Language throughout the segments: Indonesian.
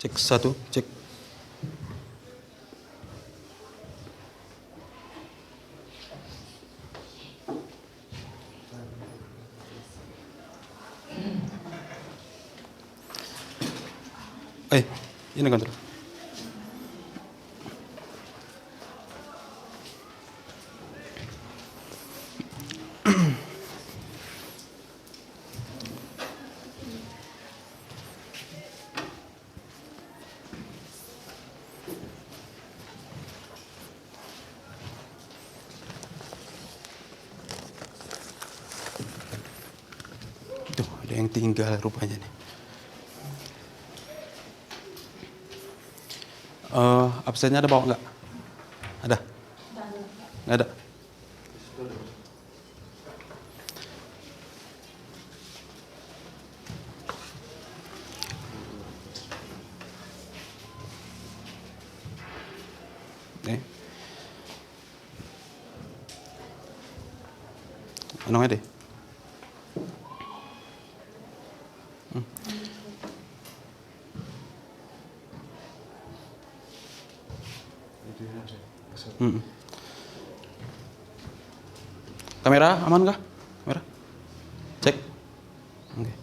Cek satu, cek. Ini kontrol. Tuh, ada yang tinggal rupanya nih. Absennya ada bawa nggak? Ada? Nggak ada? Nih. Ano nga deh? Kamera aman kah? Kamera? Cek. Oke.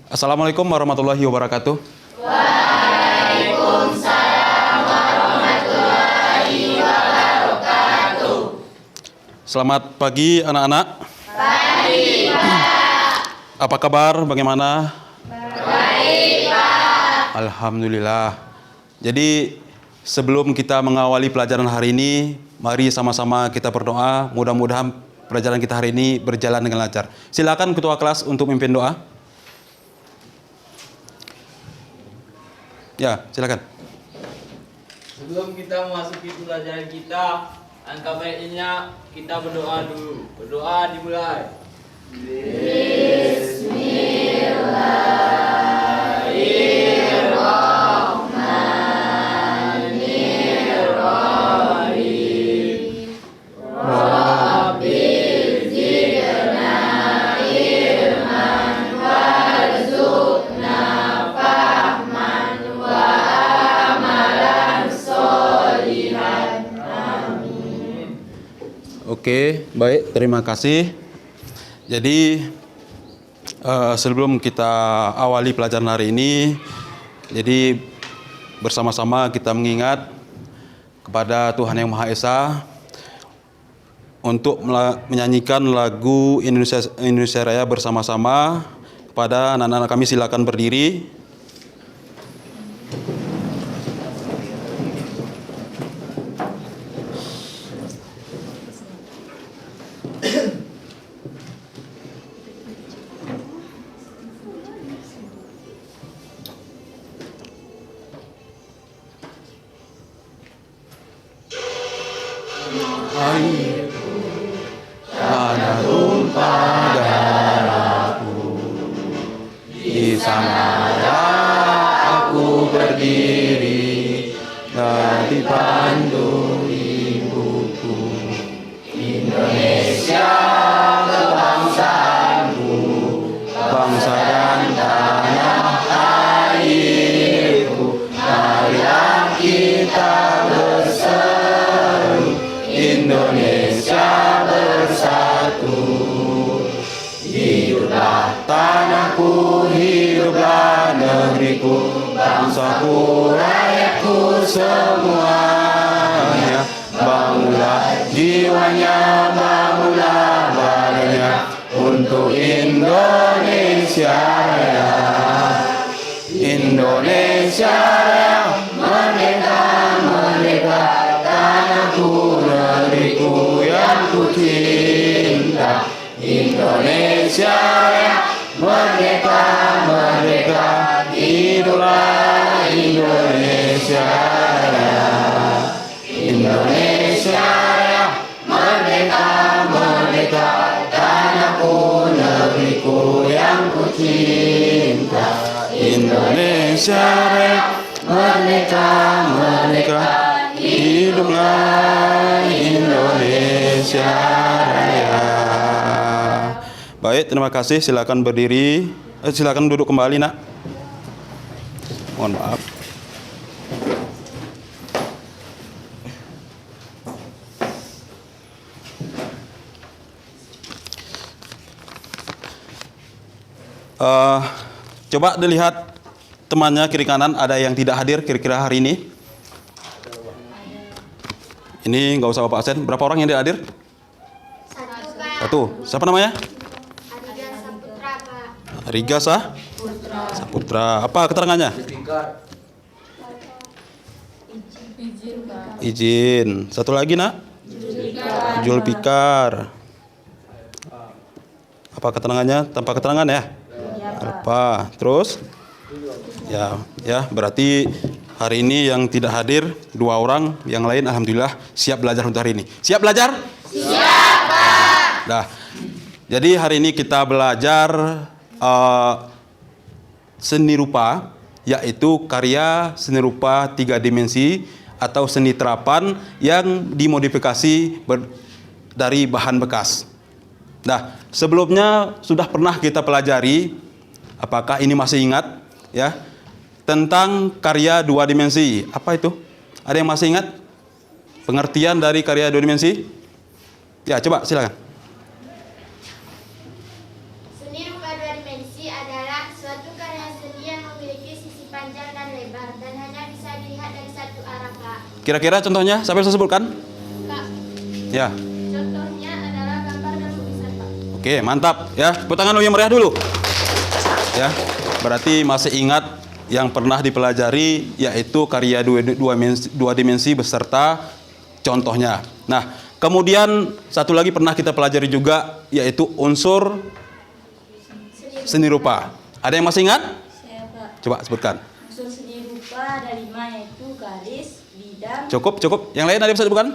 Assalamualaikum warahmatullahi wabarakatuh. Waalaikumsalam warahmatullahi wabarakatuh. Selamat pagi anak-anak. Pagi, Pak. Apa kabar? Bagaimana? Baik, Pak. Alhamdulillah. Jadi sebelum kita mengawali pelajaran hari ini, mari sama-sama kita berdoa. Mudah-mudahan pelajaran kita hari ini berjalan dengan lancar. Silakan ketua kelas untuk memimpin doa. Ya, silakan. Sebelum kita memasuki pelajaran kita, angka baiknya kita berdoa dulu. Berdoa dimulai. Oke, baik, terima kasih. Jadi sebelum kita awali pelajaran hari ini, jadi bersama-sama kita mengingat kepada Tuhan Yang Maha Esa untuk menyanyikan lagu Indonesia Raya bersama-sama. Kepada anak-anak kami silakan berdiri. Ada tumpah darahku, di sanalah aku berdiri dan dipandu ibuku. Indonesia kebangsaanku, bangsa dan tanah airku. Marilah kita berseru, Indonesia bersatu. Hiduplah tanahku, hiduplah negeriku, bangsaku, rakyatku semuanya. Bangunlah jiwanya, bangunlah badannya untuk Indonesia Raya. Indonesia Raya, merdeka, merdeka, tanahku, negeriku yang ku cinta. Indonesia Raya, merdeka, merdeka, hiduplah Indonesia Raya. Indonesia Raya, merdeka, merdeka, tanahku, negeriku yang ku cinta. Indonesia Raya, merdeka, merdeka, hiduplah Indonesia Raya. Baik, terima kasih. Silakan berdiri. Silakan duduk kembali, Nak. Mohon maaf. Coba dilihat temannya kiri kanan, ada yang tidak hadir kira-kira hari ini. Ini nggak usah Bapak absen. Berapa orang yang tidak hadir? Satu, Pak. Satu. Siapa namanya? Adiga Saputra, Pak. Riga Saputra. Apa keterangannya? Izin. Satu lagi nak? Julfikar. Apa keterangannya? Tanpa keterangan ya? Apa? Terus? Ya, berarti hari ini yang tidak hadir 2 orang, yang lain alhamdulillah siap belajar untuk hari ini. Siap belajar? Siap, Pak. Nah, jadi hari ini kita belajar seni rupa, yaitu karya seni rupa 3 dimensi atau seni terapan yang dimodifikasi dari bahan bekas. Nah, sebelumnya sudah pernah kita pelajari, apakah ini masih ingat ya, tentang karya 2 dimensi. Apa itu? Ada yang masih ingat? Pengertian dari karya 2 dimensi? Ya, coba silakan. Seni rupa 2 dimensi adalah suatu karya seni yang memiliki sisi panjang dan lebar dan hanya bisa dilihat dari satu arah, Pak. Kira-kira contohnya, siapa yang saya sebutkan? Pak, Ya, contohnya adalah gambar dan lukisan, Pak. oke, mantap. Ya, tepuk tangan yang meriah dulu. Ya, berarti masih ingat yang pernah dipelajari, yaitu karya 2 dimensi beserta contohnya. Nah, kemudian satu lagi pernah kita pelajari juga, yaitu unsur seni rupa. Ada yang masih ingat? Saya, Pak. Coba sebutkan. Unsur seni rupa ada 5, yaitu garis, bidang, Cukup. Yang lain ada yang bisa disebutkan?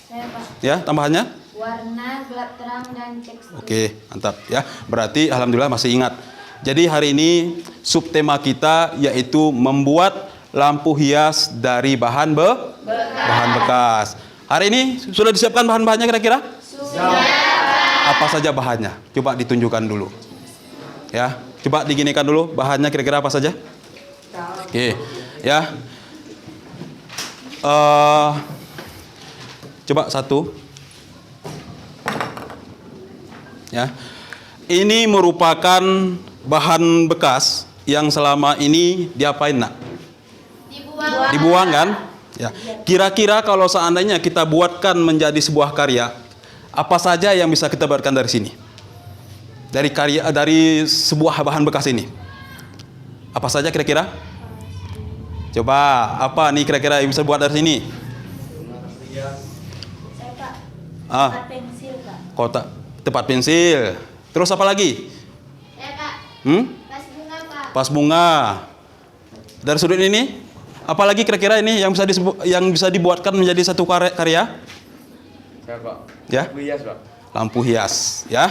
saya, Pak, Ya, tambahannya? warna, gelap terang, dan tekstur. Oke, mantap ya. Berarti alhamdulillah masih ingat. Jadi hari ini subtema kita yaitu membuat lampu hias dari bahan bekas. Hari ini sudah disiapkan bahan-bahannya kira-kira? Sudah. Apa saja bahannya? Coba ditunjukkan dulu. Ya, coba diginikan dulu bahannya kira-kira apa saja? Oke, ya. Coba satu. Ya. Ini merupakan bahan bekas yang selama ini diapain nak? Dibuang kan? Ya. Kira-kira kalau seandainya kita buatkan menjadi sebuah karya, apa saja yang bisa kita buatkan dari sini? Dari sebuah bahan bekas ini. Apa saja kira-kira? Coba apa nih kira-kira yang bisa buat dari sini? Saya, Pak, Ah, tempat pensil, Pak. kotak, tempat pensil. Terus apa lagi? Ya, Pak. Vas bunga, Pak. Vas bunga. Dari sudut ini, apalagi kira-kira ini yang bisa dibuatkan menjadi satu karya? Saya, Pak. Ya? Lampu hias, Pak. Lampu hias, ya.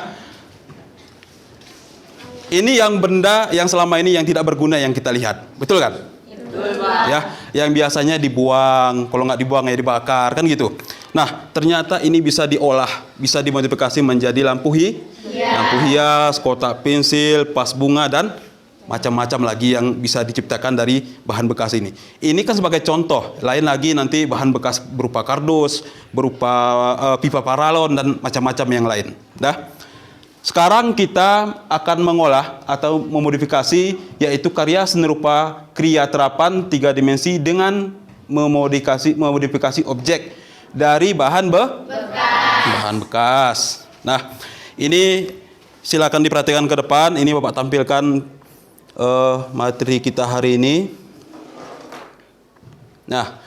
Ini yang benda yang selama ini yang tidak berguna yang kita lihat, betul kan? Betul, Pak. Ya, yang biasanya dibuang, kalau nggak dibuang ya dibakar, kan gitu. Nah, ternyata ini bisa diolah, bisa dimodifikasi menjadi lampu hias, kotak pensil, vas bunga, dan macam-macam lagi yang bisa diciptakan dari bahan bekas ini. Ini kan sebagai contoh, lain lagi nanti bahan bekas berupa kardus, berupa pipa paralon, dan macam-macam yang lain. Dah. Sekarang kita akan mengolah atau memodifikasi, yaitu karya seni rupa kriya terapan 3 dimensi dengan memodifikasi objek dari bahan bekas. Nah, ini silakan diperhatikan ke depan. Ini Bapak tampilkan materi kita hari ini. Nah,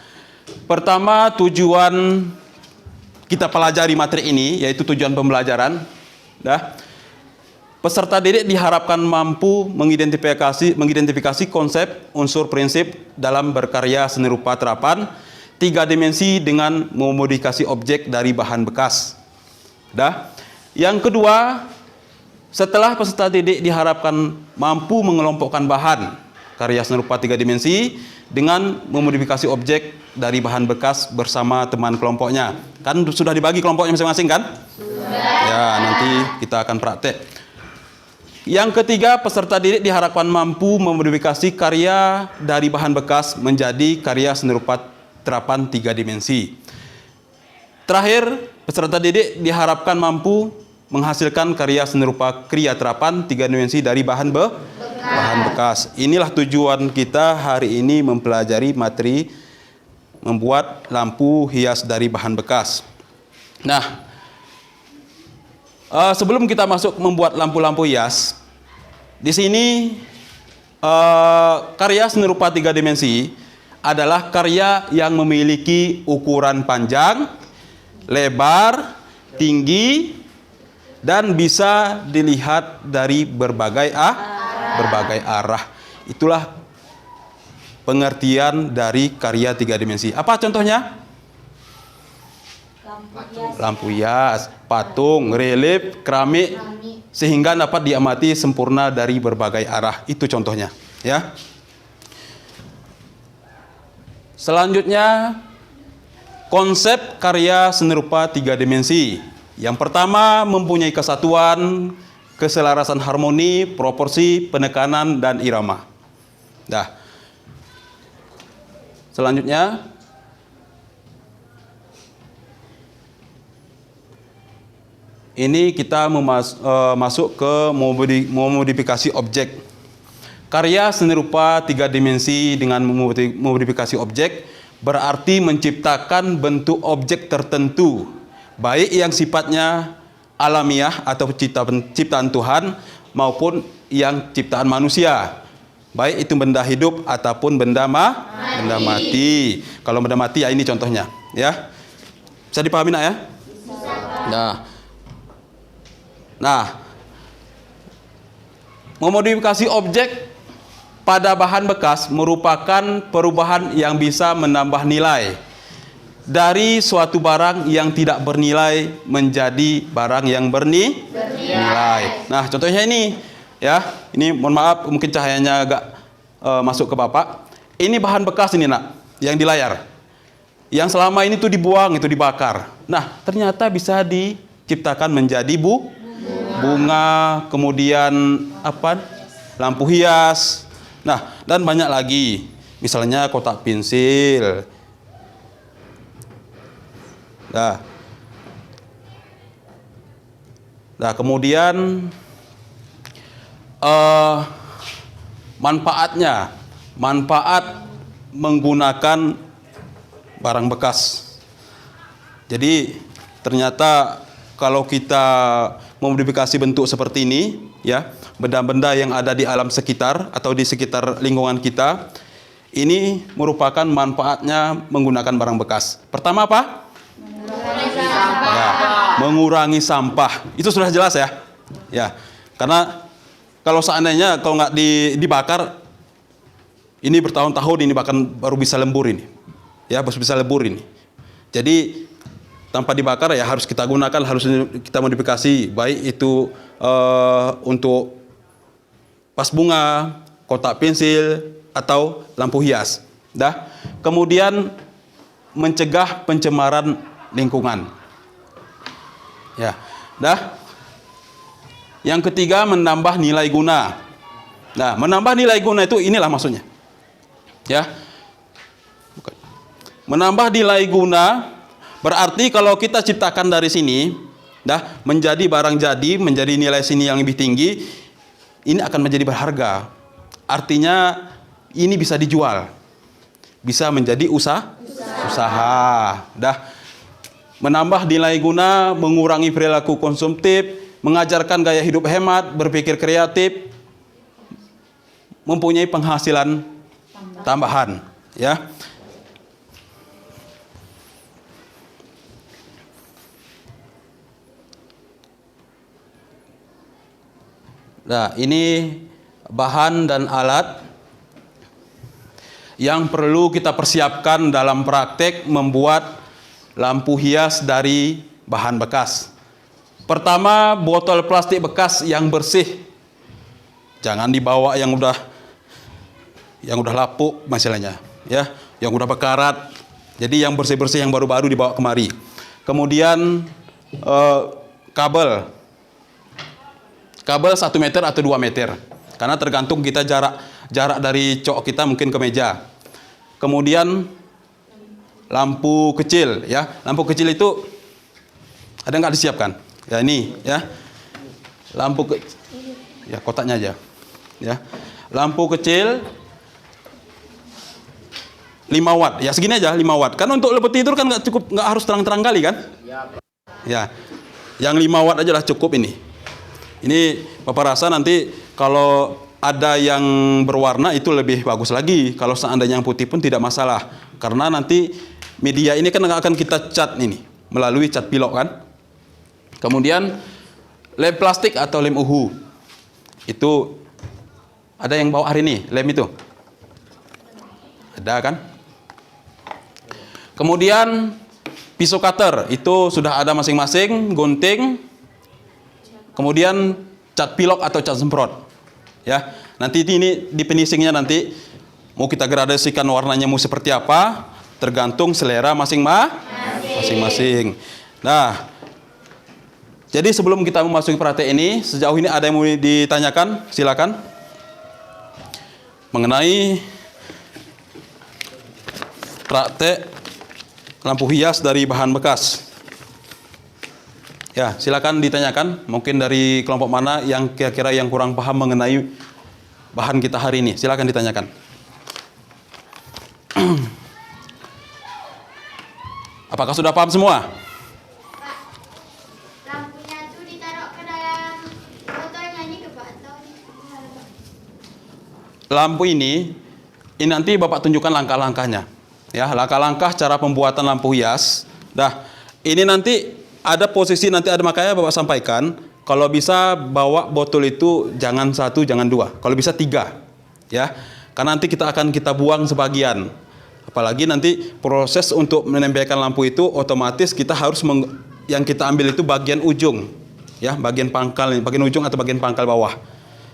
pertama tujuan kita pelajari materi ini, yaitu tujuan pembelajaran. Peserta didik diharapkan mampu mengidentifikasi konsep, unsur, prinsip dalam berkarya seni rupa terapan 3 dimensi dengan memodifikasi objek dari bahan bekas. Yang kedua, setelah peserta didik diharapkan mampu mengelompokkan bahan karya seni rupa 3 dimensi dengan memodifikasi objek dari bahan bekas bersama teman kelompoknya. Kan sudah dibagi kelompoknya masing-masing kan? Sudah. Ya, nanti kita akan praktek. Yang ketiga, peserta didik diharapkan mampu memodifikasi karya dari bahan bekas menjadi karya seni rupa terapan 3 dimensi. Terakhir, peserta didik diharapkan mampu menghasilkan karya seni rupa kriya terapan 3 dimensi dari bahan bekas. Inilah tujuan kita hari ini mempelajari materi membuat lampu hias dari bahan bekas. Nah, sebelum kita masuk membuat lampu-lampu hias, di sini karya seni rupa 3 dimensi adalah karya yang memiliki ukuran panjang, lebar, tinggi, dan bisa dilihat dari berbagai arah. Itulah pengertian dari karya 3 dimensi. Apa contohnya? Lampu hias, patung, relief, keramik, sehingga dapat diamati sempurna dari berbagai arah. Itu contohnya, ya. Selanjutnya, konsep karya seni rupa 3 dimensi. Yang pertama, mempunyai kesatuan, keselarasan harmoni, proporsi, penekanan, dan irama. Nah, selanjutnya, ini kita masuk ke memodifikasi objek. Karya seni rupa 3 dimensi dengan memodifikasi objek berarti menciptakan bentuk objek tertentu, baik yang sifatnya alamiah atau ciptaan Tuhan maupun yang ciptaan manusia, baik itu benda hidup ataupun benda mati. Kalau benda mati ya ini contohnya, ya. Bisa dipahami nak ya? Nah, memodifikasi objek pada bahan bekas merupakan perubahan yang bisa menambah nilai dari suatu barang yang tidak bernilai menjadi barang yang bernilai. Nah, contohnya ini, ya. Ini mohon maaf mungkin cahayanya agak masuk ke Bapak. Ini bahan bekas ini nak, yang di layar. Yang selama ini tuh dibuang, itu dibakar. Nah, ternyata bisa diciptakan menjadi bunga, kemudian lampu hias, nah, dan banyak lagi, misalnya kotak pensil. Nah, kemudian manfaat menggunakan barang bekas. Jadi ternyata kalau kita memodifikasi bentuk seperti ini, ya, benda-benda yang ada di alam sekitar atau di sekitar lingkungan kita, ini merupakan manfaatnya menggunakan barang bekas. Pertama apa? Mengurangi sampah. Itu sudah jelas ya. Ya, karena kalau seandainya kalau nggak dibakar, ini bertahun-tahun ini bahkan baru bisa lembur ini, ya, baru bisa lebur ini. Jadi tanpa dibakar ya harus kita gunakan, harus kita modifikasi, baik itu untuk vas bunga, kotak pensil, atau lampu hias. Kemudian mencegah pencemaran lingkungan. Ya, Yang ketiga, menambah nilai guna. Nah, menambah nilai guna itu inilah maksudnya. Ya. Menambah nilai guna berarti kalau kita ciptakan dari sini, menjadi barang jadi, menjadi nilai sini yang lebih tinggi, ini akan menjadi berharga. Artinya ini bisa dijual, bisa menjadi usaha. Menambah nilai guna, mengurangi perilaku konsumtif, mengajarkan gaya hidup hemat, berpikir kreatif, mempunyai penghasilan tambahan, ya. Nah, ini bahan dan alat yang perlu kita persiapkan dalam praktek membuat lampu hias dari bahan bekas. Pertama, botol plastik bekas yang bersih. Jangan dibawa yang udah lapuk masalahnya, ya, yang udah bekarat. Jadi yang bersih-bersih yang baru-baru dibawa kemari. Kemudian kabel kabel 1 meter atau 2 meter. Karena tergantung kita jarak dari cok kita mungkin ke meja. Kemudian lampu kecil ya. Lampu kecil itu ada nggak disiapkan? Ya ini ya. Ya kotaknya aja. Ya. Lampu kecil 5 watt. Ya segini aja 5 watt. Karena untuk lampu tidur kan nggak harus terang-terang kali kan? Ya. Yang 5 watt aja lah cukup ini. Ini Bapak rasa nanti kalau ada yang berwarna itu lebih bagus lagi. Kalau seandainya yang putih pun tidak masalah. Karena nanti media ini kan akan kita cat ini melalui cat pilok kan. Kemudian lem plastik atau lem uhu. Itu ada yang bawa hari ini lem itu? Ada kan? Kemudian pisau cutter itu sudah ada masing-masing, gunting. Kemudian cat pilok atau cat semprot. Ya, nanti ini di finishingnya nanti mau kita gradasikan warnanya mau seperti apa, tergantung selera masing-masing. Nah, jadi sebelum kita memasuki praktek ini, sejauh ini ada yang mau ditanyakan? Silakan. Mengenai praktek lampu hias dari bahan bekas. Ya, silakan ditanyakan. Mungkin dari kelompok mana yang kira-kira yang kurang paham mengenai bahan kita hari ini. Silakan ditanyakan. Apakah sudah paham semua? Pak, lampunya itu ditaruh ke dalam botolnya ini ke Pak atau gimana, Pak? Lampu ini nanti Bapak tunjukkan langkah-langkahnya. Ya, langkah-langkah cara pembuatan lampu hias. Dah, ini nanti ada posisi nanti ada makanya Bapak sampaikan, kalau bisa bawa botol itu jangan 1, jangan 2. Kalau bisa 3. Ya. Karena nanti kita buang sebagian. Apalagi nanti proses untuk menempelkan lampu itu otomatis kita harus yang kita ambil itu bagian ujung. Ya, bagian ujung atau bagian pangkal bawah.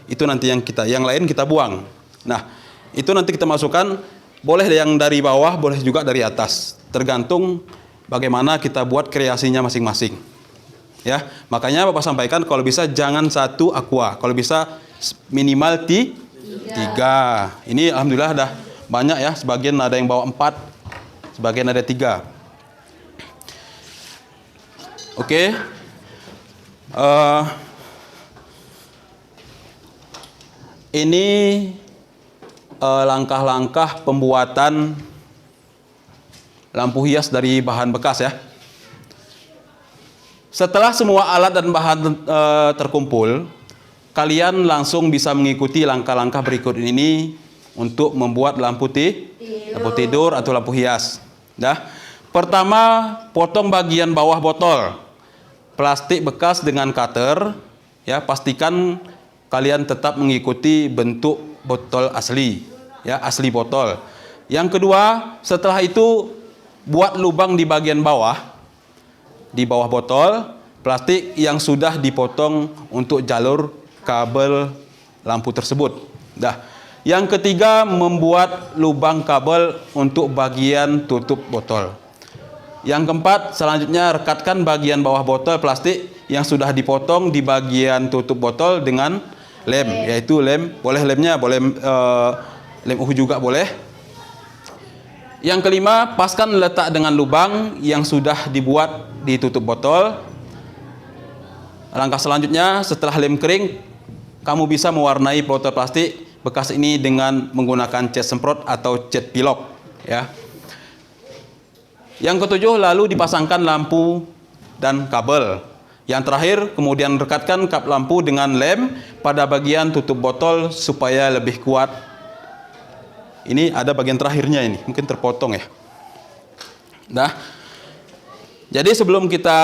Itu nanti yang lain kita buang. Nah, itu nanti kita masukkan, boleh yang dari bawah, boleh juga dari atas. Tergantung bagaimana kita buat kreasinya masing-masing. Ya, makanya Bapak sampaikan kalau bisa jangan 1 aqua, kalau bisa minimal 3. Ini alhamdulillah dah banyak ya, sebagian ada yang bawa 4, sebagian ada 3. Oke. Ini langkah-langkah pembuatan lampu hias dari bahan bekas ya. Setelah semua alat dan bahan terkumpul, kalian langsung bisa mengikuti langkah-langkah berikut ini untuk membuat lampu tidur atau lampu hias. Dah. Pertama, potong bagian bawah botol plastik bekas dengan cutter. Ya, pastikan kalian tetap mengikuti bentuk botol asli, ya, asli botol. Yang kedua, setelah itu buat lubang di bagian bawah, di bawah botol plastik yang sudah dipotong untuk jalur kabel lampu tersebut. Dah. Yang ketiga, membuat lubang kabel untuk bagian tutup botol. Yang keempat, selanjutnya rekatkan bagian bawah botol plastik yang sudah dipotong di bagian tutup botol dengan lem, yaitu lem, boleh lemnya, boleh lem uhu juga boleh. Yang kelima, paskan letak dengan lubang yang sudah dibuat di tutup botol. Langkah selanjutnya, setelah lem kering, kamu bisa mewarnai botol plastik bekas ini dengan menggunakan cat semprot atau cat pilok. Ya. Yang ketujuh, lalu dipasangkan lampu dan kabel. Yang terakhir, kemudian rekatkan kap lampu dengan lem pada bagian tutup botol supaya lebih kuat. Ini ada bagian terakhirnya ini, mungkin terpotong ya. Nah, jadi sebelum kita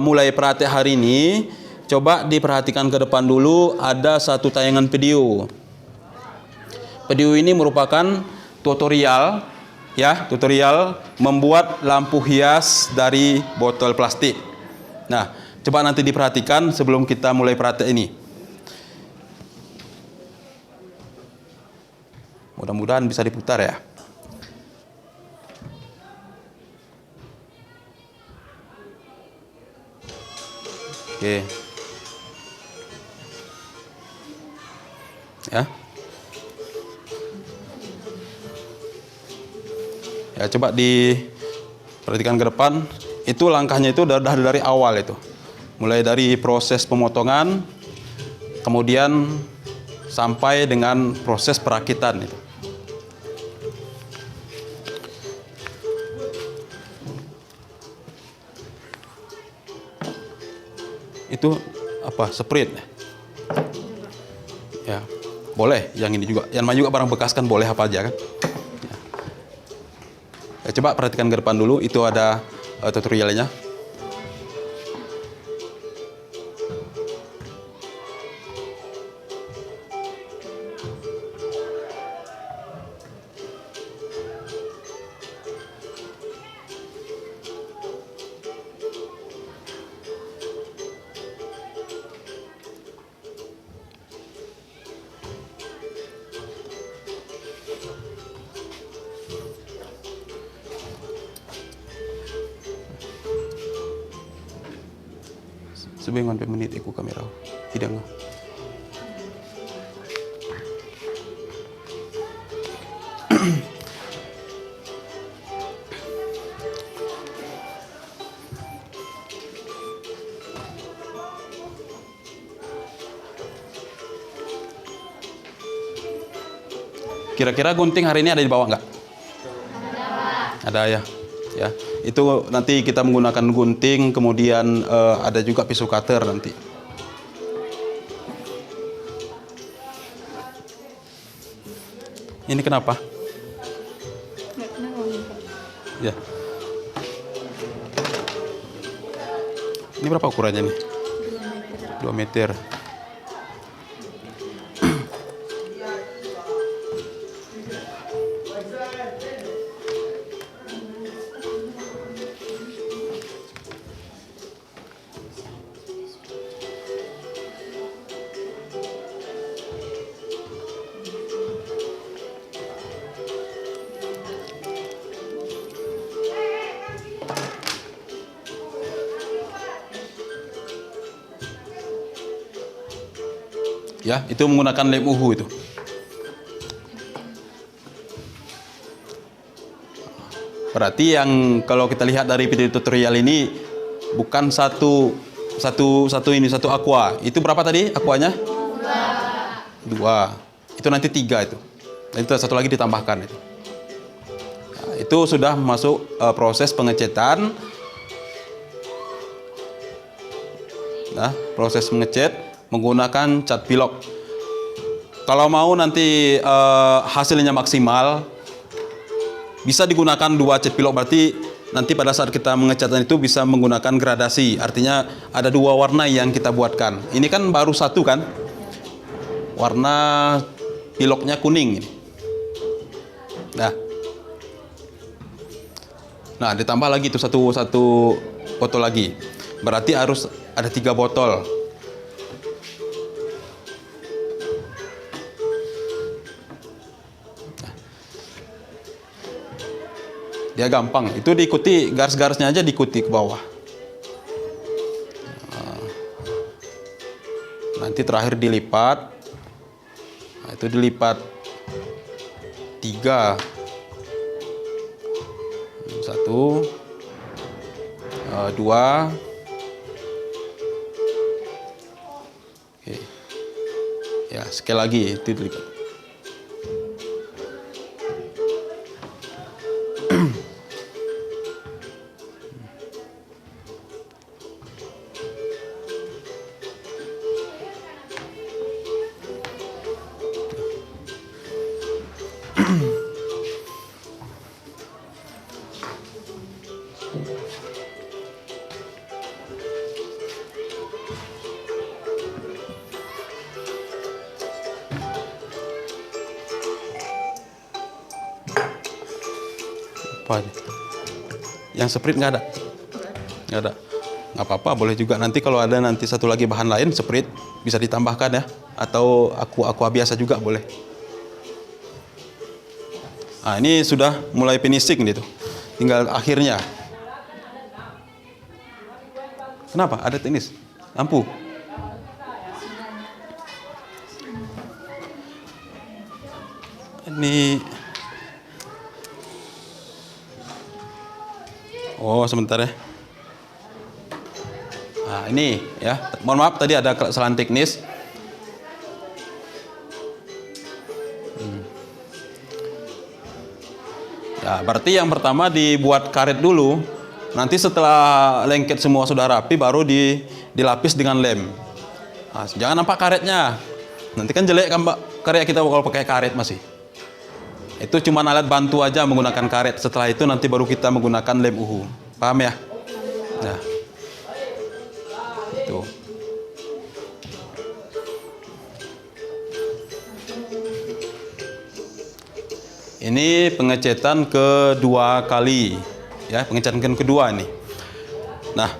mulai praktek hari ini, coba diperhatikan ke depan dulu, ada satu tayangan video. Video ini merupakan tutorial, ya, tutorial membuat lampu hias dari botol plastik. Nah, coba nanti diperhatikan sebelum kita mulai praktek ini. Mudah-mudahan bisa diputar ya. Oke. Ya. Ya, coba diperhatikan ke depan. Itu langkahnya itu udah dari awal itu. Mulai dari proses pemotongan, kemudian sampai dengan proses perakitan itu. Itu apa? Sprit. Ya, boleh. Yang ini juga, yang mana juga barang bekas kan boleh apa aja kan? Ya, coba perhatikan ke depan dulu. Itu ada tutorialnya. Sebengan menit ikut kamera. Tidak ngah. Kira-kira gunting hari ini ada di bawah nggak? Ada ya. Ya, itu nanti kita menggunakan gunting, kemudian ada juga pisau cutter nanti. Ini kenapa? Ya. Ini berapa ukurannya nih? 2 meter. Ya, itu menggunakan lem uhu itu. Berarti yang kalau kita lihat dari video tutorial ini bukan satu aqua. Itu berapa tadi aquanya? 2. Itu nanti 3 itu. Dan itu satu lagi ditambahkan itu. Nah, itu sudah masuk proses pengecetan. Nah, proses mengecat menggunakan cat pilok. Kalau mau nanti hasilnya maksimal, bisa digunakan 2 cat pilok. Berarti nanti pada saat kita mengecatnya itu bisa menggunakan gradasi. Artinya ada 2 warna yang kita buatkan. Ini kan baru 1 kan? Warna piloknya kuning ini. Nah, ditambah lagi itu satu botol lagi. Berarti harus ada 3 botol. Dia gampang, itu diikuti garis-garisnya aja, diikuti ke bawah. Nanti terakhir dilipat. Nah, itu dilipat 3. 1, 2. Oke. Ya, sekali lagi itu dilipat. Apa ini? Yang sprit nggak ada? Nggak ada. Nggak apa-apa, boleh juga. Nanti kalau ada nanti satu lagi bahan lain, sprit, bisa ditambahkan ya. Atau aqua biasa juga boleh. Nah, ini sudah mulai finishing gitu. Tinggal akhirnya. Kenapa? Ada teknis? Lampu? Ini. Oh, sebentar ya. Nah, ini ya. Mohon maaf tadi ada kesalahan teknis. Ya, berarti yang pertama dibuat karet dulu. Nanti setelah lengket semua sudah rapi, baru dilapis dengan lem. Nah, jangan nampak karetnya. Nanti kan jelek kan karya kita kalau pakai karet masih. Itu cuma alat bantu aja menggunakan karet. Setelah itu nanti baru kita menggunakan lem uhu. Paham ya? Nah. Itu. Ini pengecetan kedua kali. Ya, pengecetan kedua ini. Nah.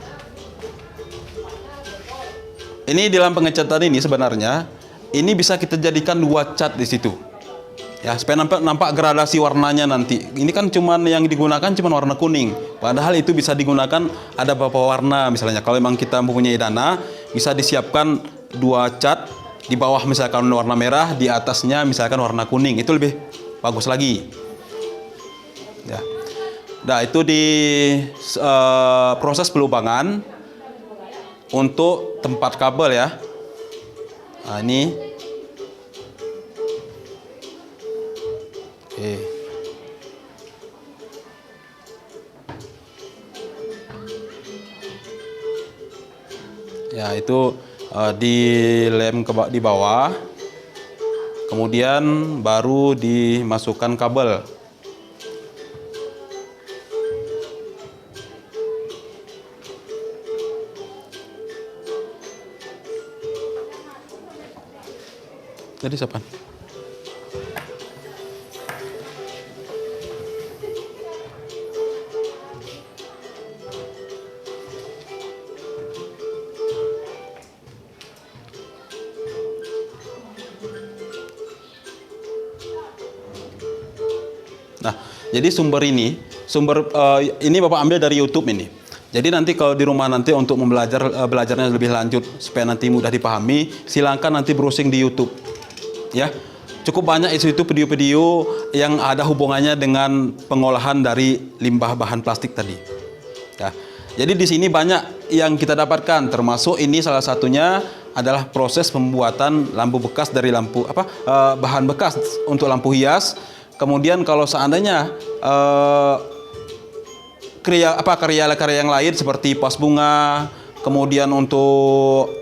Ini dalam pengecatan ini sebenarnya ini bisa kita jadikan 2 cat di situ. Ya, supaya nampak gradasi warnanya nanti. Ini kan cuman yang digunakan cuman warna kuning. Padahal itu bisa digunakan ada beberapa warna. Misalnya kalau memang kita mempunyai dana, bisa disiapkan 2 cat. Di bawah misalkan warna merah, di atasnya misalkan warna kuning. Itu lebih bagus lagi. Ya. Nah, itu di proses pelubangan untuk tempat kabel ya. Nah, ini. Oke. Ya, itu dilem di bawah. Kemudian baru dimasukkan kabel. Tadi siapa? Nah, jadi sumber ini Bapak ambil dari YouTube ini. Jadi nanti kalau di rumah nanti untuk belajarnya lebih lanjut supaya nanti mudah dipahami, silakan nanti browsing di YouTube. Ya. Cukup banyak itu video-video yang ada hubungannya dengan pengolahan dari limbah bahan plastik tadi. Ya. Jadi di sini banyak yang kita dapatkan, termasuk ini salah satunya adalah proses pembuatan lampu bekas dari bahan bekas untuk lampu hias. Kemudian kalau seandainya karya yang lain seperti pas bunga, kemudian untuk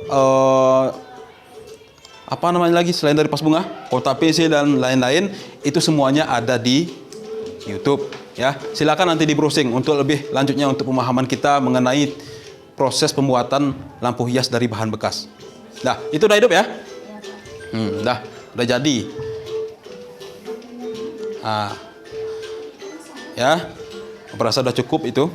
apa namanya lagi selain dari pas bunga, kotak PC dan lain-lain, itu semuanya ada di YouTube ya. Silakan nanti di browsing untuk lebih lanjutnya untuk pemahaman kita mengenai proses pembuatan lampu hias dari bahan bekas. Nah, itu udah hidup ya? Udah jadi. Nah, ya, berasa udah cukup itu.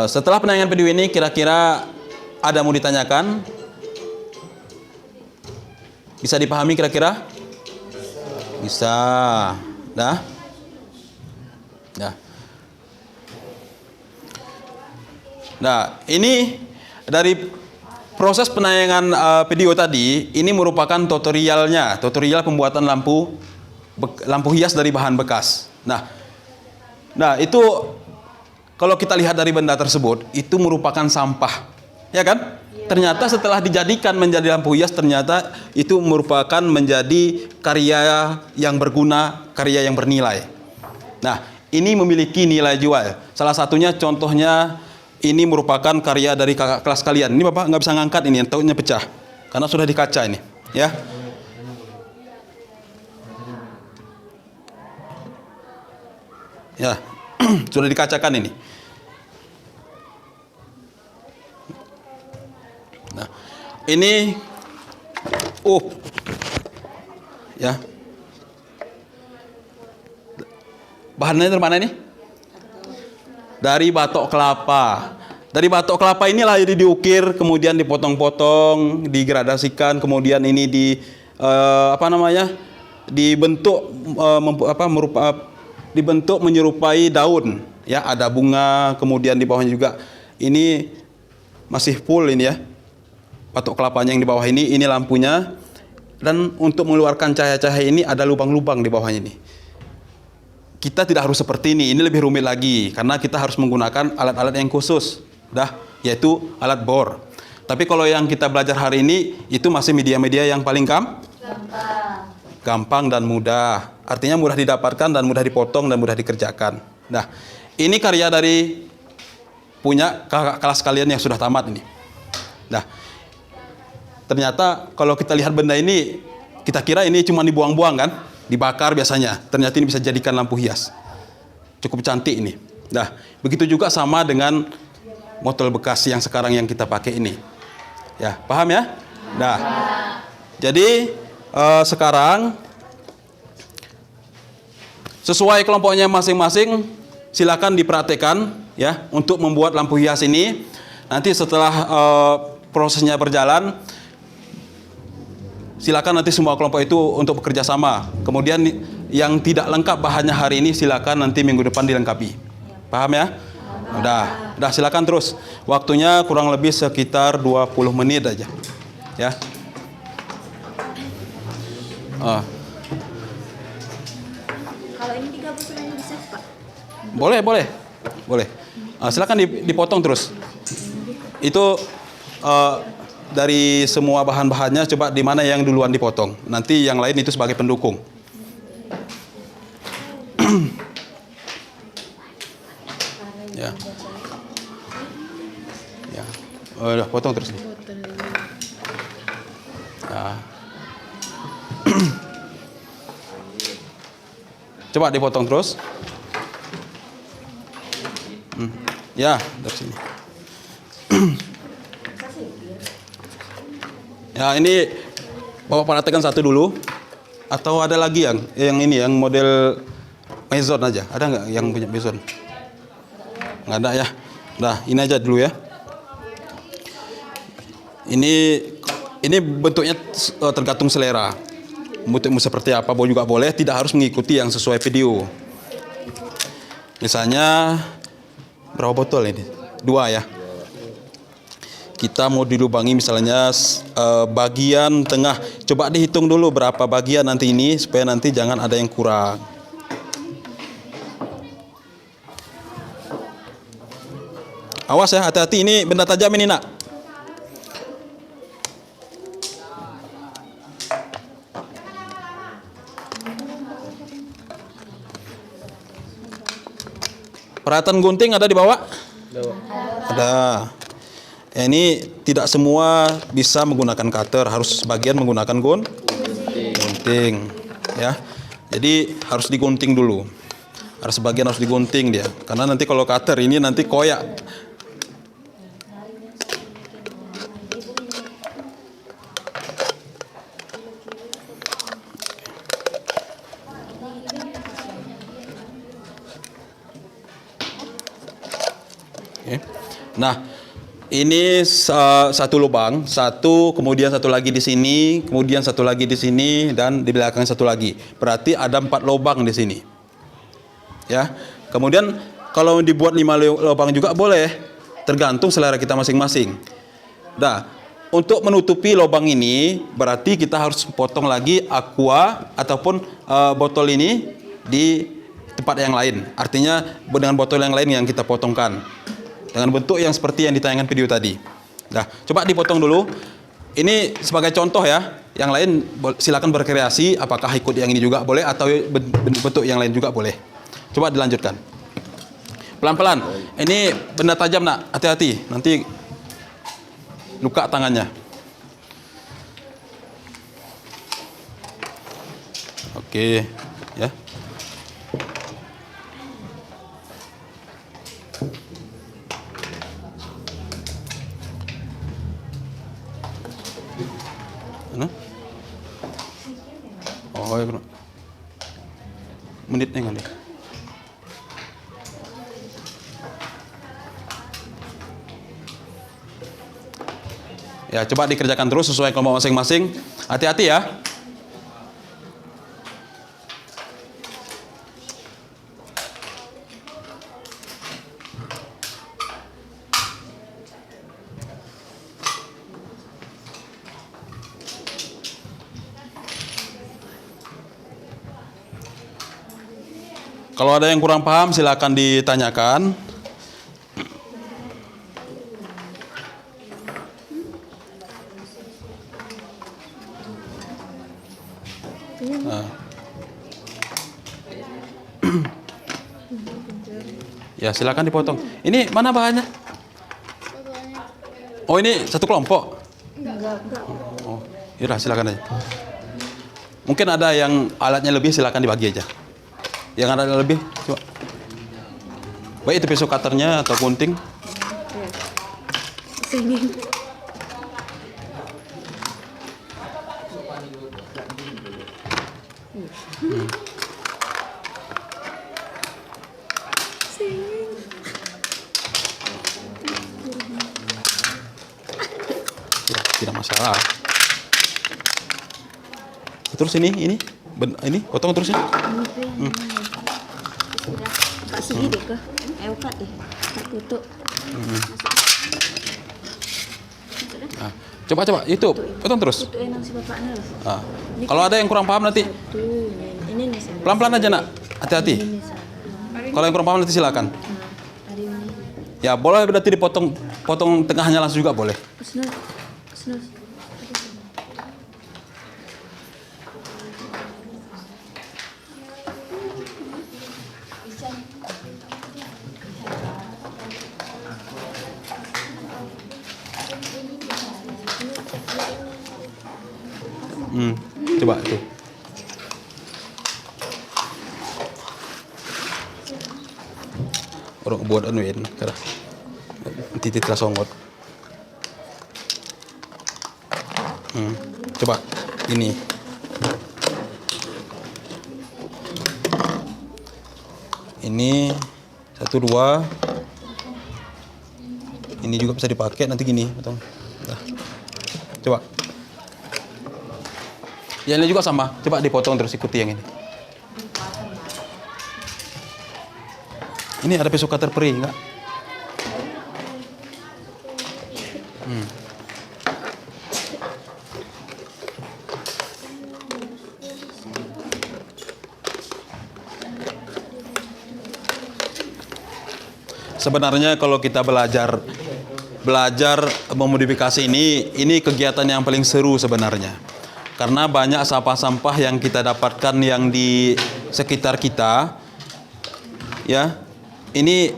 Setelah penayangan video ini, kira-kira ada mau ditanyakan? Bisa dipahami kira-kira? Bisa. Dah? Dah. Nah, ini dari proses penayangan video tadi, ini merupakan tutorial pembuatan lampu hias dari bahan bekas. Nah itu kalau kita lihat dari benda tersebut, itu merupakan sampah, ya kan? Ternyata setelah dijadikan menjadi lampu hias, ternyata itu merupakan menjadi karya yang berguna, karya yang bernilai. Nah, ini memiliki nilai jual. Salah satunya contohnya, ini merupakan karya dari kakak kelas kalian. Ini Bapak nggak bisa ngangkat ini, tautnya pecah. Karena sudah di kaca ini. Ya. Ya, sudah dikacakan ini. Nah, ini. Ya. Bahannya dari mana ini? Dari batok kelapa. Dari batok kelapa inilah jadi diukir, kemudian dipotong-potong, digradasikan, kemudian ini dibentuk menyerupai daun. Ya, ada bunga, kemudian di bawahnya juga ini masih full ini ya. patok kelapanya yang di bawah ini lampunya. Dan untuk mengeluarkan cahaya-cahaya ini ada lubang-lubang di bawahnya ini. Kita tidak harus seperti ini lebih rumit lagi karena kita harus menggunakan alat-alat yang khusus, yaitu alat bor. Tapi kalau yang kita belajar hari ini itu masih media-media yang paling gampang dan mudah. Artinya mudah didapatkan dan mudah dipotong dan mudah dikerjakan. Nah, ini karya dari punya kakak kelas kalian yang sudah tamat ini. Nah, ternyata kalau kita lihat benda ini, kita kira ini cuma dibuang-buang kan, dibakar biasanya. Ternyata ini bisa jadikan lampu hias. Cukup cantik ini. Nah, begitu juga sama dengan botol bekas yang sekarang yang kita pakai ini. Ya, paham ya? Nah, jadi sekarang sesuai kelompoknya masing-masing, silakan dipraktekkan ya untuk membuat lampu hias ini. Nanti setelah prosesnya berjalan, silakan nanti semua kelompok itu untuk bekerja sama. Kemudian yang tidak lengkap bahannya hari ini silakan nanti minggu depan dilengkapi. Paham ya? Udah silakan terus. Waktunya kurang lebih sekitar 20 menit aja. Ya. Kalau ini 30 semuanya bisa, Pak? Boleh. Silakan dipotong terus. Itu dari semua bahan-bahannya coba di mana yang duluan dipotong. Nanti yang lain itu sebagai pendukung. Ya. Udah potong terus. Ya. Coba dipotong terus. Ya, dari sini. Ya, ini Bapak perhatikan satu dulu. Atau ada lagi yang ini yang model Maison aja. Ada nggak yang punya Maison? Nggak ada ya. Nah, ini aja dulu ya. Ini bentuknya tergantung selera. Bentuknya seperti apa juga boleh, tidak harus mengikuti yang sesuai video. Misalnya berapa botol ini? 2 ya. Kita mau dilubangi misalnya bagian tengah. Coba dihitung dulu berapa bagian nanti ini supaya nanti jangan ada yang kurang. Awas ya, hati-hati ini benda tajam ini nak. Peralatan gunting ada di bawah? Ada. Ini tidak semua bisa menggunakan cutter, harus sebagian menggunakan gunting. Ya. Jadi harus digunting dulu. Harus sebagian harus digunting dia. Karena nanti kalau cutter ini nanti koyak. Nah, ini satu lubang, kemudian satu lagi di sini, kemudian satu lagi di sini, dan di belakang satu lagi. Berarti ada 4 lubang di sini. Ya, kemudian kalau dibuat 5 lubang juga boleh, tergantung selera kita masing-masing. Nah, untuk menutupi lubang ini, berarti kita harus potong lagi aqua ataupun botol ini di tempat yang lain. Artinya dengan botol yang lain yang kita potongkan. Dengan bentuk yang seperti yang ditayangkan video tadi. Nah, coba dipotong dulu. Ini sebagai contoh ya. Yang lain silakan berkreasi. Apakah ikut yang ini juga boleh atau bentuk yang lain juga boleh. Coba dilanjutkan. Pelan-pelan. Ini benda tajam nak. Hati-hati. Nanti luka tangannya. Oke. Ya. Oh ya, menitnya kali. Ya, coba dikerjakan terus sesuai kelompok masing-masing. Hati-hati ya. Kalau ada yang kurang paham silakan ditanyakan. Nah. Ya silakan dipotong. Ini mana bahannya? Oh ini satu kelompok? Enggak. Oh, yaudah silakan aja. Mungkin ada yang alatnya lebih, silakan dibagi aja. Yang ada lebih, coba. Baik itu pisau cutternya atau gunting. Sini. Ya, tidak masalah. Terus ini potong terus ya. Pak sini deh ke. Ayo Pak deh. Pak tutup. Nah, coba itu potong terus. Itu enak si bapaknya. Nah, kalau ada yang kurang paham nanti Tuh, ini nih saya. pelan-pelan aja nak, hati-hati. Ini saya. Kalau yang kurang paham nanti silakan. Ada ini. Ya boleh berarti potong tengahnya langsung juga boleh. Senang. Coba itu. Orang buat anuin, kira. Titik rasongot. Coba ini. Ini 1, 2. Ini juga bisa dipakai nanti gini, betul. Nah. Coba. Yang ini juga sama. Coba dipotong terus ikuti yang ini. Ini ada pisau cutter peri enggak? Sebenarnya kalau kita belajar memodifikasi ini kegiatan yang paling seru sebenarnya. Karena banyak sampah-sampah yang kita dapatkan yang di sekitar kita. Ya. Ini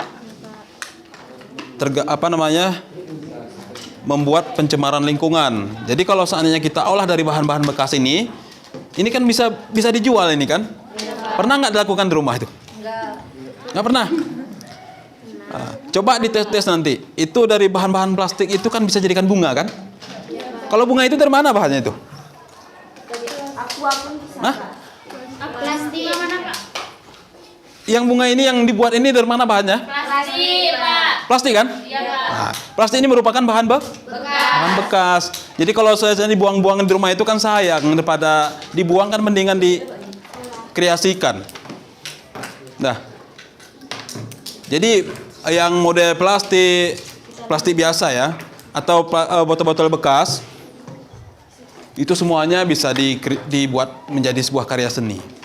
membuat pencemaran lingkungan. Jadi kalau seandainya kita olah dari bahan-bahan bekas ini kan bisa dijual ini kan? Pernah nggak dilakukan di rumah itu? Nggak pernah. Nah, coba dites nanti. Itu dari bahan-bahan plastik itu kan bisa jadikan bunga kan? Kalau bunga itu dari mana bahannya itu? Hah? Plastik. Yang bunga ini yang dibuat ini dari mana bahannya? Plastik, Pak. Plastik kan? Iya, Pak. Nah, plastik ini merupakan bahan bahan bekas. Jadi kalau saya dibuang-buang di rumah itu kan sayang, daripada dibuang kan mendingan dikreasikan. Nah, jadi yang model plastik biasa ya, atau botol-botol bekas, itu semuanya bisa dibuat menjadi sebuah karya seni.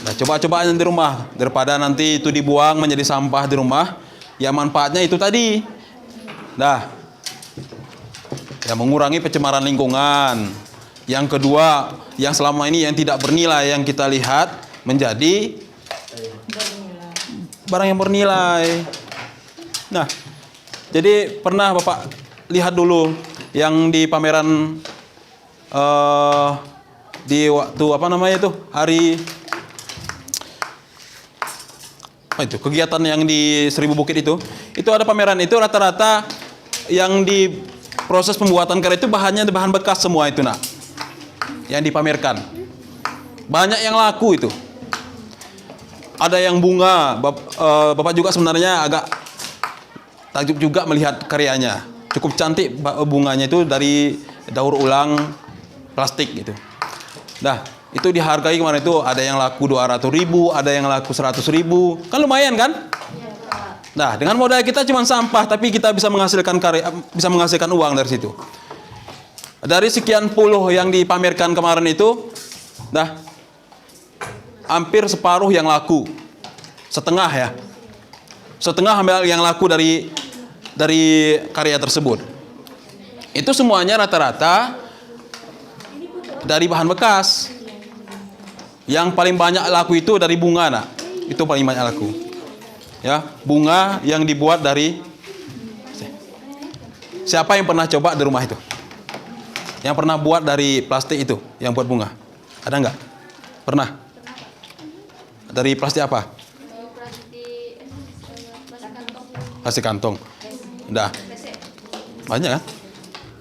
Nah, coba-coba di rumah daripada nanti itu dibuang menjadi sampah di rumah. Ya manfaatnya itu tadi. Nah, ya mengurangi pencemaran lingkungan. Yang kedua, yang selama ini yang tidak bernilai yang kita lihat menjadi barang yang bernilai. Nah, jadi pernah Bapak lihat dulu yang di pameran di waktu hari itu kegiatan yang di Seribu Bukit itu ada pameran itu rata-rata yang di proses pembuatan karya itu bahannya bahan bekas semua itu nak yang dipamerkan. Banyak yang laku itu. Ada yang bunga. Bapak juga sebenarnya agak takjub juga melihat karyanya. Cukup cantik bunganya itu dari daur ulang plastik gitu. Nah, itu dihargai kemarin itu ada yang laku 200.000, ada yang laku 100.000. Kan lumayan kan? Nah, dengan modal kita cuma sampah tapi kita bisa menghasilkan uang dari situ. Dari sekian puluh yang dipamerkan kemarin itu, hampir separuh yang laku. Setengah ya. Setengah yang laku dari karya tersebut. Itu semuanya rata-rata dari bahan bekas. Yang paling banyak laku itu dari bunga, nak. Itu paling banyak laku. Ya, bunga yang dibuat dari. Siapa yang pernah coba di rumah itu? Yang pernah buat dari plastik itu, yang buat bunga? Ada nggak? Pernah? Dari plastik apa? Plastik kantong. Udah. Banyak kan?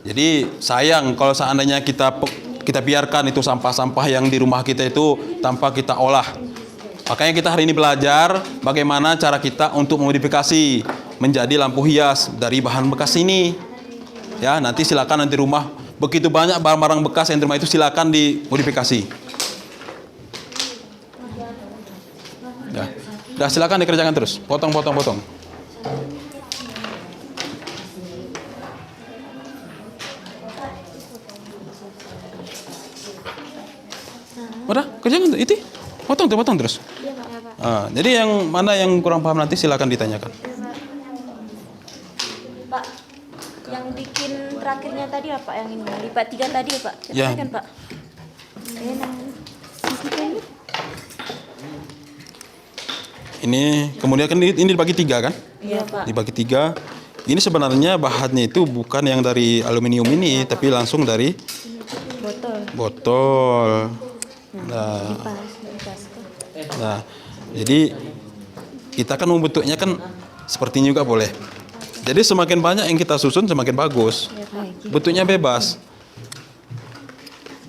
Jadi sayang kalau seandainya kita biarkan itu sampah-sampah yang di rumah kita itu tanpa kita olah. Makanya kita hari ini belajar bagaimana cara kita untuk memodifikasi menjadi lampu hias dari bahan bekas ini. Ya, nanti silakan nanti rumah begitu banyak barang-barang bekas yang di rumah itu silakan dimodifikasi. Ya. Dah silakan dikerjakan terus. Potong. Udah, kerjakan itu. Potong terus. Jadi yang mana yang kurang paham nanti silakan ditanyakan. Pak, yang bikin terakhirnya tadi apa? Yang ini lipat 3 tadi ya Pak? Ya. Kan Pak? Ini kemudian kan ini dibagi 3 kan? Iya Pak. Dibagi 3. Ini sebenarnya bahannya itu bukan yang dari aluminium ini, tapi langsung dari botol. Nah, jadi kita kan membentuknya kan seperti ini juga boleh. Jadi semakin banyak yang kita susun semakin bagus. Bentuknya bebas.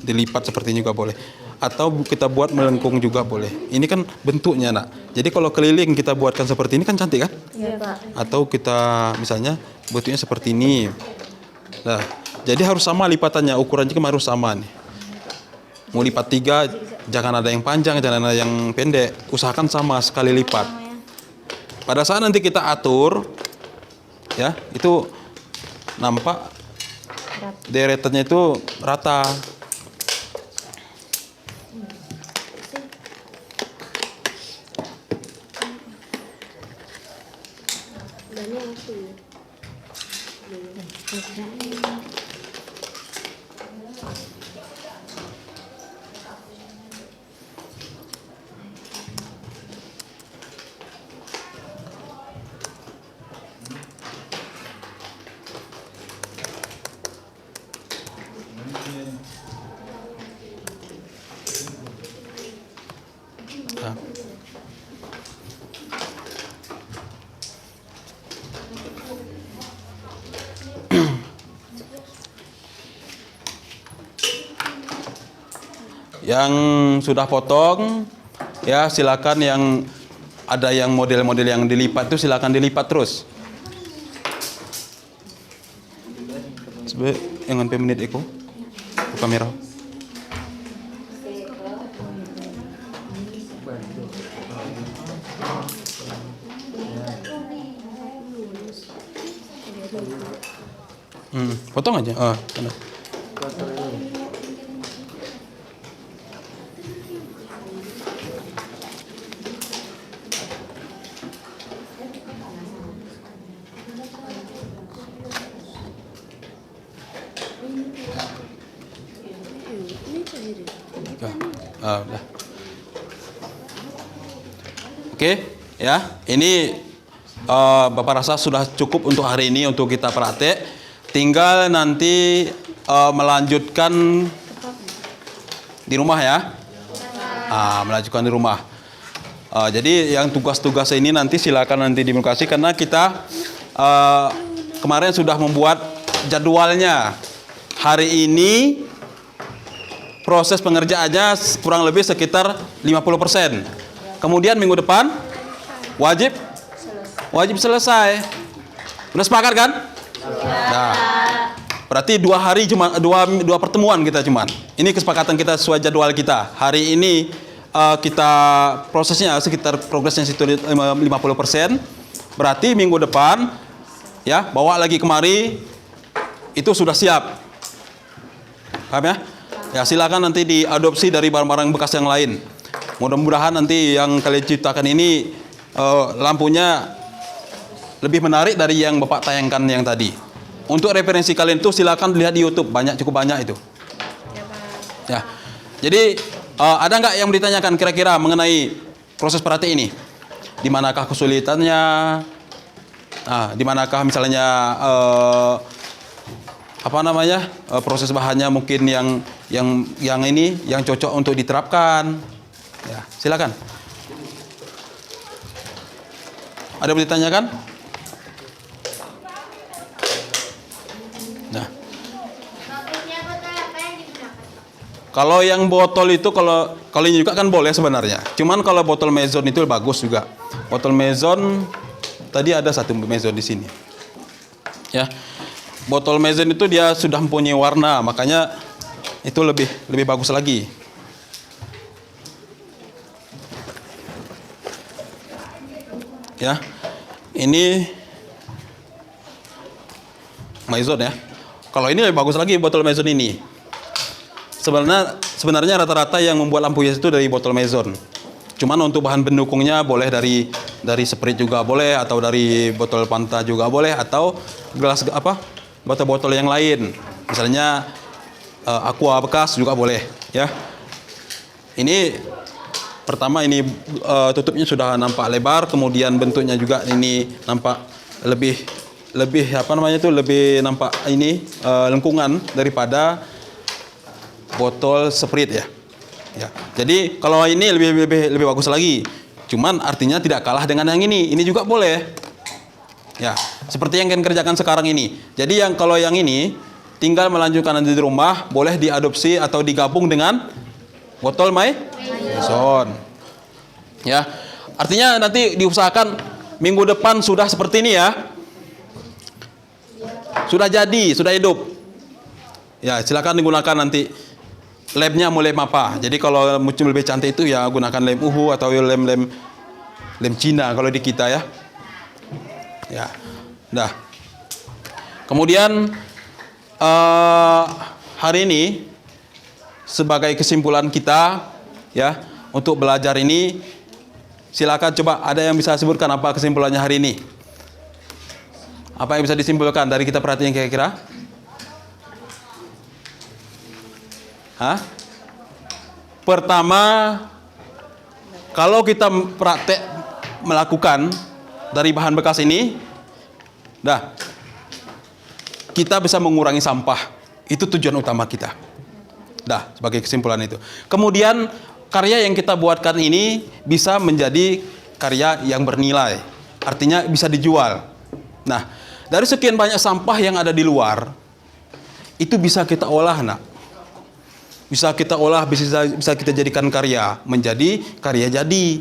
Dilipat seperti ini juga boleh. Atau kita buat melengkung juga boleh. Ini kan bentuknya, nak. Jadi kalau keliling kita buatkan seperti ini kan cantik kan? Iya Pak. Atau kita misalnya bentuknya seperti ini. Nah, jadi harus sama lipatannya, ukurannya kan harus sama nih. Mau lipat 3, jangan ada yang panjang, jangan ada yang pendek. Usahakan sama sekali lipat. Pada saat nanti kita atur, ya itu nampak deretannya itu rata. Nah. Yang sudah potong, ya silakan yang ada yang model-model yang dilipat itu silakan dilipat terus. Sebagai yang menit itu kamera. Potong aja. Benar. Udah. Oke, ya. Ini Bapak rasa sudah cukup untuk hari ini untuk kita praktek. Tinggal nanti melanjutkan di rumah ya. Melanjutkan di rumah. Jadi yang tugas-tugas ini nanti silakan nanti dimodifikasi karena kita kemarin sudah membuat jadwalnya. Hari ini proses pengerjaannya kurang lebih sekitar 50%. Kemudian minggu depan wajib selesai. Udah sepakat kan? Nah, berarti 2 hari cuma dua pertemuan kita cuman. Ini kesepakatan kita sesuai jadwal kita. Hari ini kita prosesnya sekitar progresnya situ 50%. Berarti minggu depan ya bawa lagi kemari itu sudah siap. Paham ya? Ya silakan nanti diadopsi dari barang-barang bekas yang lain. Mudah-mudahan nanti yang kalian ciptakan ini lampunya lebih menarik dari yang Bapak tayangkan yang tadi. Untuk referensi kalian itu silakan lihat di YouTube, cukup banyak itu. Ya. Jadi ada nggak yang ditanyakan kira-kira mengenai proses Prate ini? Di manakah kesulitannya? Di manakah misalnya proses bahannya mungkin yang ini yang cocok untuk diterapkan? Ya, silakan. Ada yang ditanyakan? Nah, Maksudnya botol apa yang digunakan? kalau yang botol itu kalau ini juga kan boleh sebenarnya. Cuman kalau botol Maison itu bagus juga. Botol Maison tadi ada satu Maison di sini. Ya. Botol Maison itu dia sudah mempunyai warna, makanya itu lebih bagus lagi. Ya. Ini Maison ya. Kalau ini lebih bagus lagi botol Maison ini. Sebenarnya rata-rata yang membuat lampu hias itu dari botol Maison. Cuman untuk bahan pendukungnya boleh dari Sprite juga boleh, atau dari botol Fanta juga boleh, atau gelas botol-botol yang lain. Misalnya Aqua bekas juga boleh, ya. Ini pertama ini tutupnya sudah nampak lebar, kemudian bentuknya juga ini nampak lebih lebih nampak ini lengkungan daripada botol Sprite ya. Ya. Jadi kalau ini lebih bagus lagi. Cuman artinya tidak kalah dengan yang ini. Ini juga boleh. Ya, seperti yang kalian kerjakan sekarang ini. Jadi kalau yang ini tinggal melanjutkan nanti di rumah, boleh diadopsi atau digabung dengan botol Maison. Ya. Artinya nanti diusahakan minggu depan sudah seperti ini ya. Sudah jadi, sudah hidup. Ya, silakan digunakan nanti. Lemnya mau lem apa? Jadi kalau muncul lebih cantik itu ya gunakan lem uhu atau lem Cina kalau di kita ya. Ya, dah. Kemudian hari ini sebagai kesimpulan kita ya untuk belajar ini, silakan coba ada yang bisa sebutkan apa kesimpulannya hari ini? Apa yang bisa disimpulkan dari kita perhatian kira-kira? Pertama, kalau kita praktek melakukan dari bahan bekas ini, kita bisa mengurangi sampah. Itu tujuan utama kita. Sebagai kesimpulan itu. Kemudian karya yang kita buatkan ini bisa menjadi karya yang bernilai. Artinya bisa dijual. Nah, dari sekian banyak sampah yang ada di luar, itu bisa kita olah, bisa kita olah, bisa kita jadikan karya, menjadi karya jadi,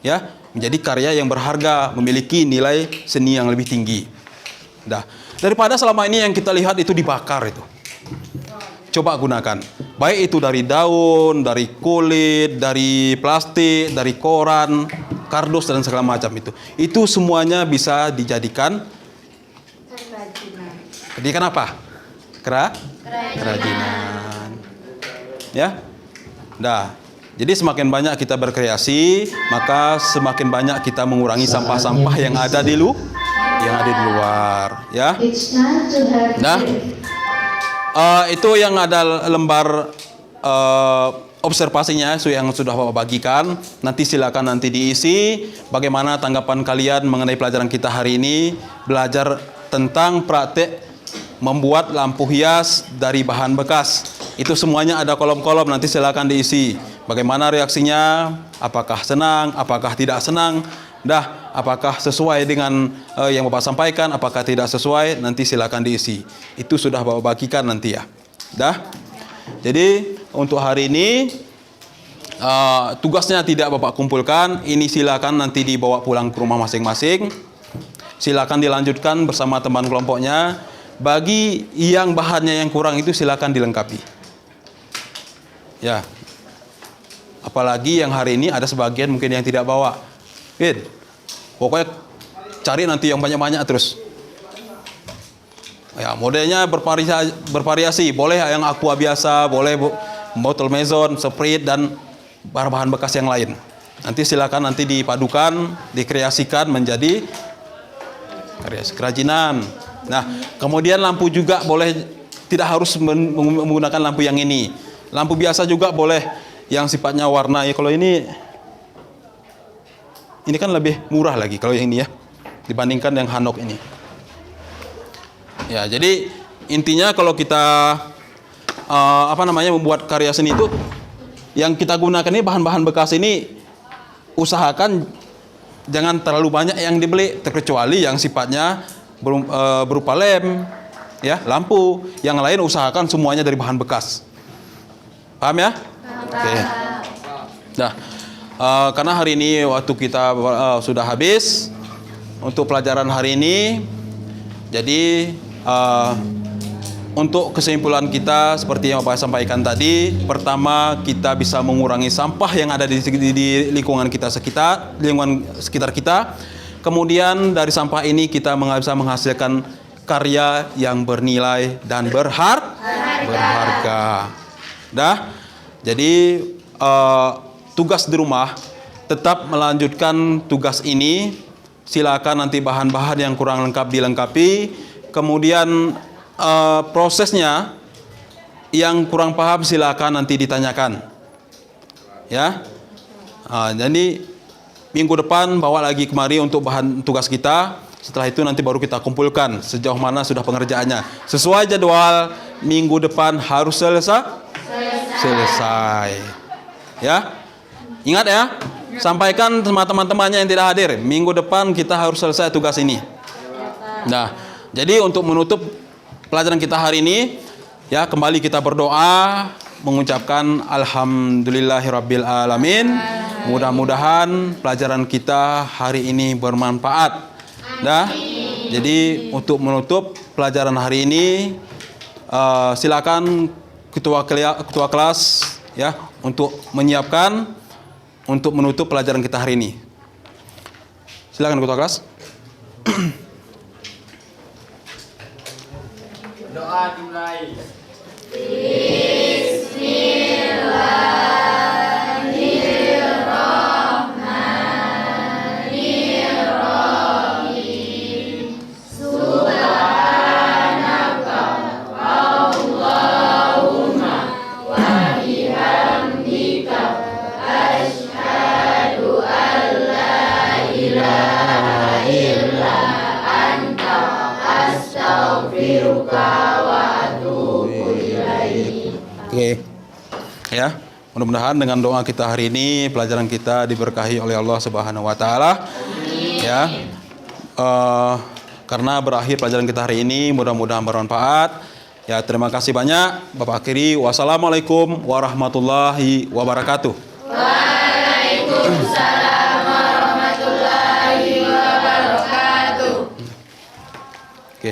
ya, menjadi karya yang berharga, memiliki nilai seni yang lebih tinggi. Daripada selama ini yang kita lihat itu dibakar itu. Coba gunakan, baik itu dari daun, dari kulit, dari plastik, dari koran, kardus dan segala macam itu. Itu semuanya bisa dijadikan kerajinan apa? Kerajinan. Ya, jadi semakin banyak kita berkreasi, maka semakin banyak kita mengurangi sampah-sampah yang ada di luar. Ya, itu yang ada lembar observasinya yang sudah Bapak bagikan. Nanti silakan diisi. Bagaimana tanggapan kalian mengenai pelajaran kita hari ini? Belajar tentang praktek membuat lampu hias dari bahan bekas. Itu semuanya ada kolom-kolom, nanti silakan diisi. Bagaimana reaksinya? Apakah senang? Apakah tidak senang? Apakah sesuai dengan yang Bapak sampaikan? Apakah tidak sesuai? Nanti silakan diisi. Itu sudah Bapak bagikan nanti ya. Jadi untuk hari ini tugasnya tidak Bapak kumpulkan. Ini silakan nanti dibawa pulang ke rumah masing-masing. Silakan dilanjutkan bersama teman kelompoknya. Bagi yang bahannya yang kurang itu silakan dilengkapi. Ya, apalagi yang hari ini ada sebagian mungkin yang tidak bawa. Pokoknya cari nanti yang banyak-banyak terus. Ya, modelnya bervariasi. Boleh yang Aqua biasa, boleh botol Maison, Sprite dan bahan-bahan bekas yang lain. Nanti silakan nanti dipadukan, dikreasikan menjadi kerajinan. Nah, kemudian lampu juga boleh, tidak harus menggunakan lampu yang ini. Lampu biasa juga boleh, yang sifatnya warna. Ya, kalau ini kan lebih murah lagi kalau yang ini ya, dibandingkan yang handok ini. Ya, jadi intinya kalau kita membuat karya seni itu, yang kita gunakan ini bahan-bahan bekas ini, usahakan jangan terlalu banyak yang dibeli, terkecuali yang sifatnya berupa lem, ya, lampu. Yang lain usahakan semuanya dari bahan bekas. Paham ya? Oke. Nah, karena hari ini waktu kita sudah habis untuk pelajaran hari ini, jadi untuk kesimpulan kita seperti yang Bapak sampaikan tadi, pertama kita bisa mengurangi sampah yang ada di lingkungan sekitar kita. Kemudian dari sampah ini kita bisa menghasilkan karya yang bernilai dan berharga. Jadi tugas di rumah tetap melanjutkan tugas ini. Silakan nanti bahan-bahan yang kurang lengkap dilengkapi. Kemudian prosesnya yang kurang paham silakan nanti ditanyakan, ya. Jadi minggu depan bawa lagi kemari untuk bahan tugas kita. Setelah itu nanti baru kita kumpulkan sejauh mana sudah pengerjaannya. Sesuai jadwal, minggu depan harus selesai. Ya, ingat ya. Sampaikan sama teman-temannya yang tidak hadir, minggu depan kita harus selesai tugas ini. Nah, jadi untuk menutup pelajaran kita hari ini, ya, kembali kita berdoa mengucapkan alhamdulillahirabbil alamin. Mudah-mudahan pelajaran kita hari ini bermanfaat. Jadi untuk menutup pelajaran hari ini, silakan ketua kelas ya untuk menyiapkan untuk menutup pelajaran kita hari ini. Silakan ketua kelas. Doa dimulai. Oke. Ya, mudah-mudahan dengan doa kita hari ini pelajaran kita diberkahi oleh Allah Subhanahu wa taala. Ya. Karena berakhir pelajaran kita hari ini, mudah-mudahan bermanfaat. Ya, terima kasih banyak. Bapak akhiri, wassalamualaikum warahmatullahi wabarakatuh.